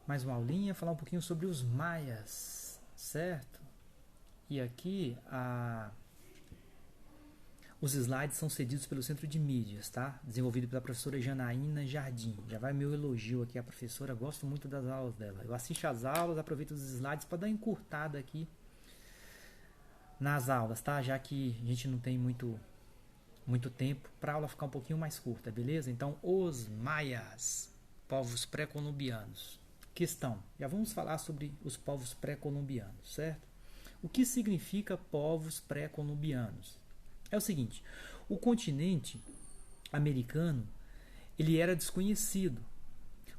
Mais uma aulinha, falar um pouquinho sobre os maias, certo? E aqui os slides são cedidos pelo Centro de Mídias, tá? Desenvolvido pela professora Janaína Jardim. Já vai meu elogio aqui à professora, gosto muito das aulas dela. Eu assisto às aulas, aproveito os slides para dar encurtada aqui nas aulas, tá? Já que a gente não tem muito tempo para a aula ficar um pouquinho mais curta, beleza? Então, os maias, povos pré-colombianos. Questão, já vamos falar sobre os povos pré-colombianos, certo? O que significa povos pré-colombianos? É o seguinte, o continente americano, ele era desconhecido.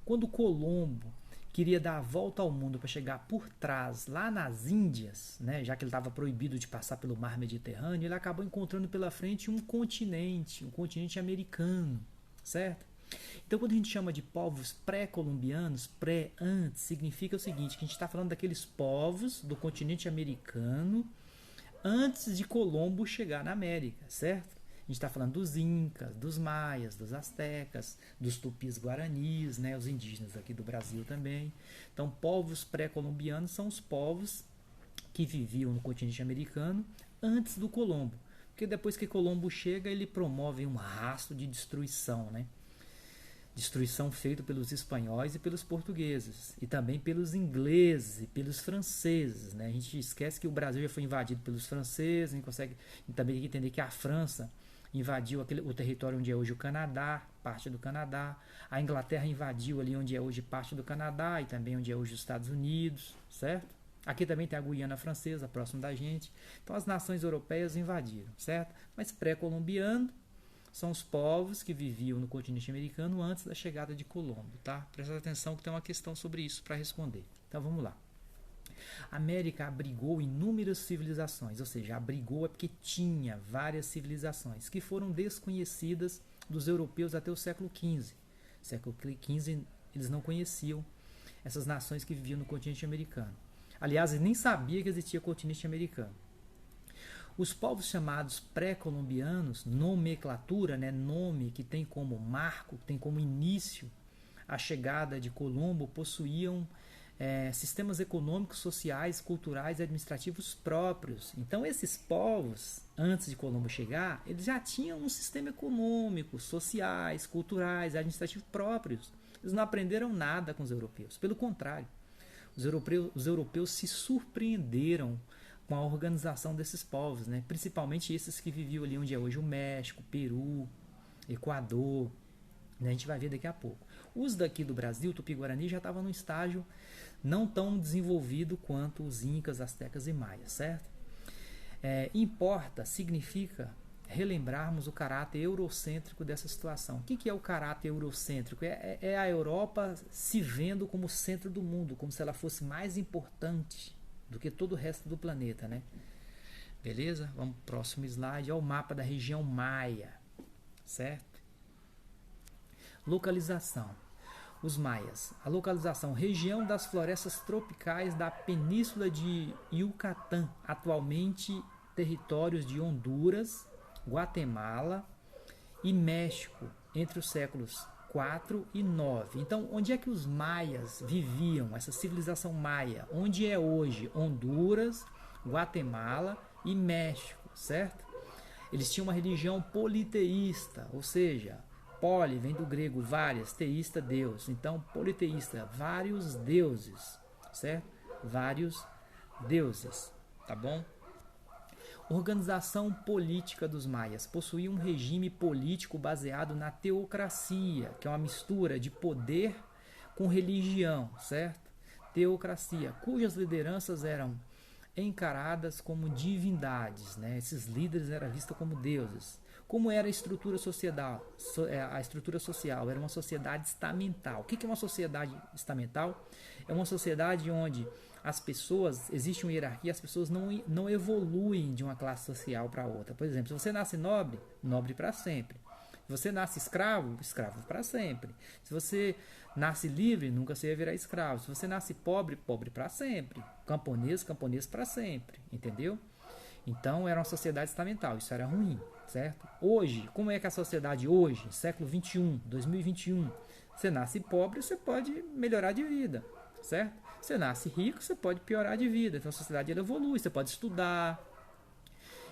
Quando Colombo queria dar a volta ao mundo para chegar por trás, lá nas Índias, né, já que ele estava proibido de passar pelo mar Mediterrâneo, ele acabou encontrando pela frente um continente americano, certo? Então, quando a gente chama de povos pré-colombianos, pré-antes, significa o seguinte, que a gente está falando daqueles povos do continente americano antes de Colombo chegar na América, certo? A gente está falando dos incas, dos maias, dos astecas, dos tupis guaranis, né, os indígenas aqui do Brasil também. Então, povos pré-colombianos são os povos que viviam no continente americano antes do Colombo. Porque depois que Colombo chega, ele promove um rastro de destruição, né? Destruição feita pelos espanhóis e pelos portugueses, e também pelos ingleses e pelos franceses, né? A gente esquece que o Brasil já foi invadido pelos franceses, a gente consegue também entender que a França invadiu o território onde é hoje o Canadá, parte do Canadá, a Inglaterra invadiu ali onde é hoje parte do Canadá e também onde é hoje os Estados Unidos, certo? Aqui também tem a Guiana Francesa, próximo da gente. Então as nações europeias invadiram, certo? Mas pré-colombiano são os povos que viviam no continente americano antes da chegada de Colombo, tá? Presta atenção que tem uma questão sobre isso para responder. Então vamos lá. A América abrigou inúmeras civilizações, ou seja, abrigou é porque tinha várias civilizações que foram desconhecidas dos europeus até o século XV. Século XV eles não conheciam essas nações que viviam no continente americano. Aliás, eles nem sabiam que existia continente americano. Os povos chamados pré-colombianos, nomenclatura, né, nome que tem como marco, tem como início a chegada de Colombo, possuíam sistemas econômicos, sociais, culturais e administrativos próprios. Então esses povos, antes de Colombo chegar, eles já tinham um sistema econômico, sociais, culturais, administrativos próprios. Eles não aprenderam nada com os europeus. Pelo contrário, os europeus se surpreenderam com a organização desses povos, né? Principalmente esses que viviam ali onde é hoje o México, Peru, Equador, né? A gente vai ver daqui a pouco. Os daqui do Brasil, Tupi-Guarani, já estavam num estágio não tão desenvolvido quanto os incas, astecas e maias, certo? Importa, significa relembrarmos o caráter eurocêntrico dessa situação. O que é o caráter eurocêntrico? É a Europa se vendo como centro do mundo, como se ela fosse mais importante do que todo o resto do planeta, né? Beleza? Vamos pro próximo slide. É o mapa da região Maia, certo? Localização. Os maias. A localização. Região das florestas tropicais da península de Yucatán, atualmente territórios de Honduras, Guatemala e México, entre os séculos 4 e 9. Então, onde é que os maias viviam, essa civilização maia? Onde é hoje Honduras, Guatemala e México, certo? Eles tinham uma religião politeísta, ou seja, poli vem do grego várias, teísta, Deus. Então, politeísta, vários deuses, certo? Vários deuses, tá bom? Organização política dos maias possuía um regime político baseado na teocracia, que é uma mistura de poder com religião, certo? Teocracia, cujas lideranças eram encaradas como divindades, né? Esses líderes eram vistos como deuses. Como era a estrutura social? A estrutura social era uma sociedade estamental. O que é uma sociedade estamental? É uma sociedade onde as pessoas, existe uma hierarquia, as pessoas não evoluem de uma classe social para outra. Por exemplo, se você nasce nobre, nobre para sempre. Se você nasce escravo, escravo para sempre. Se você nasce livre, nunca você vai virar escravo. Se você nasce pobre, pobre para sempre. Camponês, camponês para sempre. Entendeu? Então era uma sociedade estamental, isso era ruim, certo? Hoje, como é que a sociedade hoje, século 21, 2021, você nasce pobre, você pode melhorar de vida. certo? Você nasce rico, você pode piorar de vida. Então a sociedade ela evolui, você pode estudar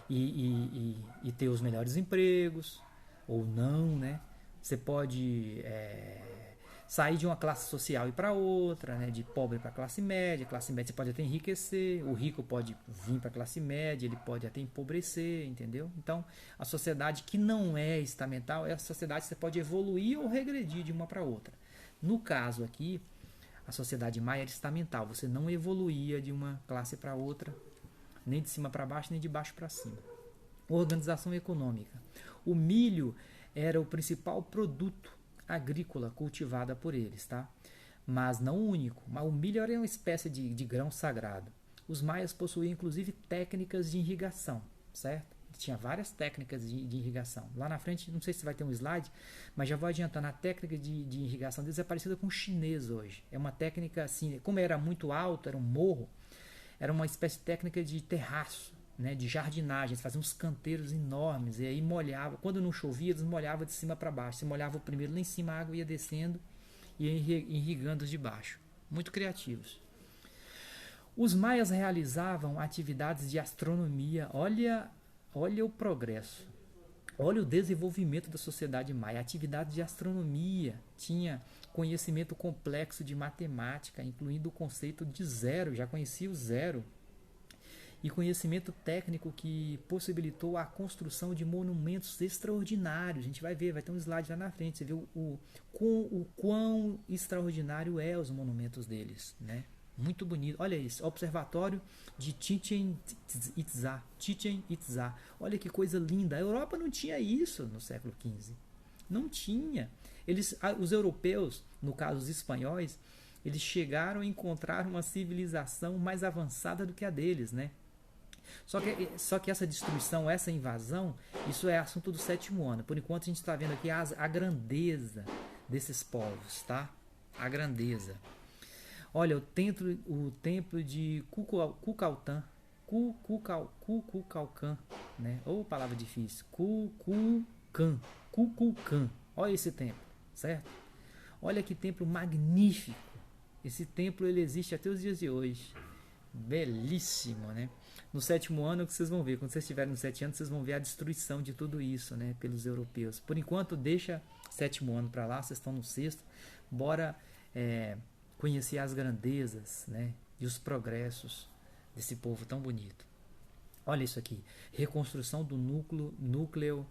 e ter os melhores empregos, ou não, né? Você pode sair de uma classe social e ir para outra, né? De pobre para classe média você pode até enriquecer, o rico pode vir para a classe média, ele pode até empobrecer, entendeu? Então, a sociedade que não é estamental é a sociedade que você pode evoluir ou regredir de uma para outra. No caso aqui, a sociedade maia era estamental, você não evoluía de uma classe para outra, nem de cima para baixo, nem de baixo para cima. Organização econômica. O milho era o principal produto agrícola cultivada por eles, tá? Mas não o único. Mas o milho era uma espécie de grão sagrado. Os maias possuíam inclusive técnicas de irrigação, certo? Tinha várias técnicas de irrigação. Lá na frente, não sei se vai ter um slide, mas já vou adiantando, a técnica de irrigação deles é parecida com o chinês hoje. É uma técnica assim, como era muito alto, era um morro, era uma espécie de técnica de terraço, né, de jardinagem. Eles faziam uns canteiros enormes e aí molhava. Quando não chovia, eles molhavam de cima para baixo. Se molhava primeiro lá em cima, a água ia descendo e ia irrigando os de baixo. Muito criativos. Os maias realizavam atividades de astronomia. Olha o progresso. Olha o desenvolvimento da sociedade maia. Atividades de astronomia. Tinha conhecimento complexo de matemática, incluindo o conceito de zero. Já conhecia o zero. E conhecimento técnico que possibilitou a construção de monumentos extraordinários. A gente vai ver, vai ter um slide lá na frente. Você vê o quão extraordinário é os monumentos deles, né? Muito bonito. Olha isso, observatório de Chichen Itzá. Olha que coisa linda. A Europa não tinha isso no século XV. Não tinha. Os europeus, no caso os espanhóis, eles chegaram a encontrar uma civilização mais avançada do que a deles, né? Só que essa destruição, essa invasão, isso é assunto do 7º ano. Por enquanto a gente está vendo aqui a grandeza desses povos, tá? A grandeza. Olha, o templo de Kukulkan, né? Ou palavra difícil. Kukulkan. Olha esse templo, certo? Olha que templo magnífico. Esse templo ele existe até os dias de hoje. Belíssimo, né? No 7º ano é o que vocês vão ver. Quando vocês estiverem no 7 anos, vocês vão ver a destruição de tudo isso, né? Pelos europeus. Por enquanto, deixa 7º ano para lá. Vocês estão no 6º. Bora conhecer as grandezas, né? E os progressos desse povo tão bonito. Olha isso aqui. Reconstrução do núcleo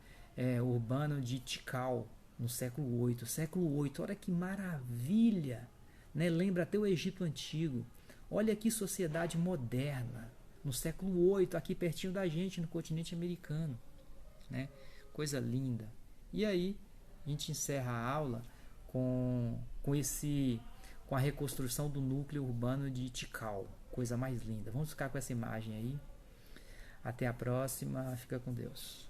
urbano de Tikal no século 8. Século 8, olha que maravilha! Né? Lembra até o Egito Antigo. Olha que sociedade moderna. No século 8, aqui pertinho da gente, no continente americano. Né? Coisa linda. E aí, a gente encerra a aula com a reconstrução do núcleo urbano de Tikal. Coisa mais linda. Vamos ficar com essa imagem aí. Até a próxima. Fica com Deus.